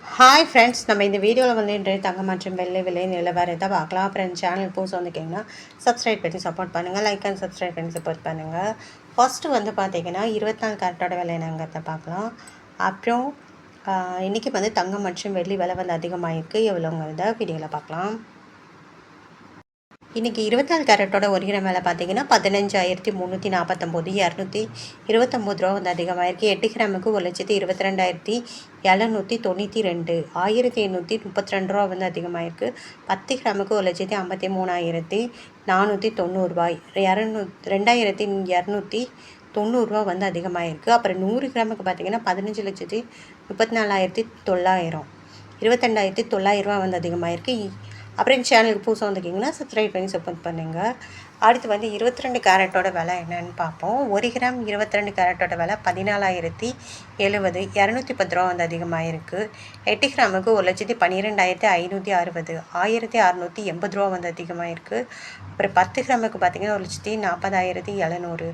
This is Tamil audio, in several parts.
ஹாய் ஃப்ரெண்ட்ஸ், நம்ம இந்த வீடியோவில் வந்து இன்றைய தங்கம் மற்றும் வெள்ளை விலை நிலவரத்தை பார்க்கலாம். அப்புறம் சேனல் புதுசு வந்துக்கிங்கன்னா சப்ஸ்கிரைப் பண்ணி சப்போர்ட் பண்ணுங்கள், லைக் அண்ட் சப்ஸ்கிரைப் பண்ணி சப்போர்ட் பண்ணுங்கள். ஃபஸ்ட்டு வந்து பார்த்திங்கன்னா 24 கேரட்டோட விலை என்னங்கிறத பார்க்கலாம். அப்புறம் இன்றைக்கி வந்து தங்கம் மற்றும் வெள்ளி விலை வந்து அதிகமாகிருக்கு, எவ்வளோங்கிறத வீடியோவில் பார்க்கலாம். இன்றைக்கி 24 கேரட்டோட 1 கிராம் விலை பார்த்தீங்கன்னா 15,349 229 ரூபா வந்து அதிகமாகிருக்கு. 8 கிராமுக்கு 1,22,792 1832 ரூபா வந்து அதிகமாகிருக்கு. 10 கிராமுக்கு 1,53,490 ரூபாய் 2,290 ரூபா வந்து அதிகமாகிருக்கு. அப்புறம் 100 கிராமுக்கு பார்த்தீங்கன்னா 15,34,900 22,900 ரூபா வந்து அதிகமாகிருக்கு. அப்புறம் சேனலுக்கு புதுசாக வந்துக்கிங்கன்னா சப்ஸ்கிரைப் பண்ணி சப்போர்ட் பண்ணுங்கள். அடுத்து வந்து 22 கேரட்டோட விலை என்னென்னு பார்ப்போம். 1 கிராம் 22 கேரட்டோட விலை 14,070 210 ரூபா வந்து அதிகமாகிருக்கு. 8 கிராமுக்கு 1,12,560 1680 ரூபா வந்து அதிகமாகிருக்கு. அப்புறம் 10 கிராமுக்கு பார்த்திங்கன்னா 1,40,700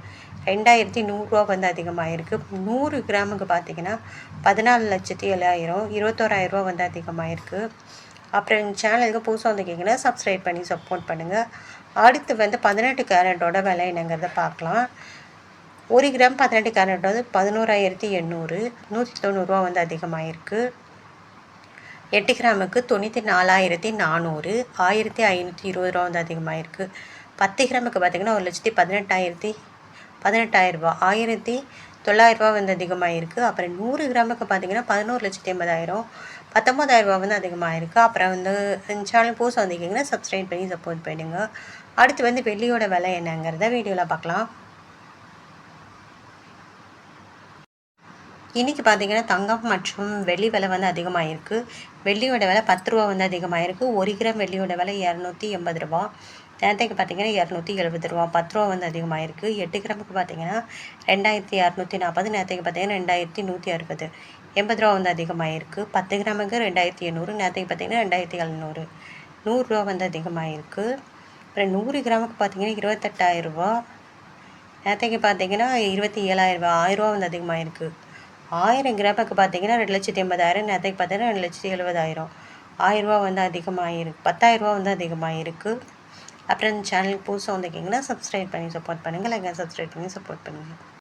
2,100 ரூபா வந்து அதிகமாகிருக்கு. 100 கிராமுக்கு பார்த்திங்கன்னா 14,07,000 21,000 ரூபா வந்து அதிகமாகிருக்கு. அப்புறம் சேனலுக்கு புதுசாக வந்துக்கிங்கன்னா சப்ஸ்கிரைப் பண்ணி சப்போர்ட் பண்ணுங்கள். அடுத்து வந்து 18 கேரட்டோட விலை என்னங்கிறத பார்க்கலாம். 1 கிராம் 18 கேரட்டோட 11,800 190 ரூபா வந்து அதிகமாகிருக்கு. 8 கிராமுக்கு 94,400 1,520 ரூபா வந்து அதிகமாகிருக்கு. 10 கிராமுக்கு பார்த்திங்கன்னா 1,18,000 ரூபா 1,900 ரூபா வந்து அதிகமாகிருக்கு. அப்புறம் 100 கிராமுக்கு பார்த்திங்கன்னா 11,80,000 19,000 ரூபா வந்து அதிகமாகிருக்கு. அப்புறம் வந்து சேனல் புதுசாக வந்திருக்கீங்கன்னா சப்ஸ்கிரைப் பண்ணி சப்போர்ட் பண்ணுங்கள். அடுத்து வந்து வெள்ளியோட விலை என்னங்கிறத வீடியோவில் பார்க்கலாம். இன்றைக்கி பார்த்திங்கன்னா தங்கம் மற்றும் வெள்ளி விலை வந்து அதிகமாகிருக்கு. வெள்ளியோட விலை 10 ரூபா வந்து அதிகமாகிருக்கு. 1 கிராம் வெள்ளியோட விலை 280 ரூபா நேரத்துக்கு பார்த்திங்கன்னா 270 ரூபா 10 ரூபா வந்து அதிகமாகிருக்கு. 8 கிராமுக்கு பார்த்திங்கன்னா 2,240 நேரத்துக்கு பார்த்திங்கன்னா 2,160 80 ரூபா வந்து அதிகமாகிருக்கு. 10 கிராமுக்கு 2,800 நேரத்துக்கு பார்த்திங்கன்னா 2,700 100 ரூபா வந்து அதிகமாகிருக்கு. அப்புறம் 100 கிராமுக்கு பார்த்திங்கன்னா 28,000 ரூபா நேரத்துக்கு பார்த்திங்கன்னா 27,000 ரூபா 1000 ரூபா வந்து அதிகமாகிருக்கு. 1000 கிராமுக்கு பார்த்திங்கன்னா 2,80,000 நேரத்துக்கு பார்த்திங்கன்னா 2,70,000 1000 ரூபா வந்து அதிகமாகிருக்கு. 10,000 ரூபா வந்து அதிகமாகிருக்கு. அப்புறம் சேனலுக்கு புதுசாக வந்துக்கிங்கன்னா சப்ஸ்கிரைப் பண்ணி சப்போர்ட் பண்ணுங்கள், லைக் சப்ஸ்கிரைப் பண்ணி சப்போர்ட் பண்ணுங்கள்.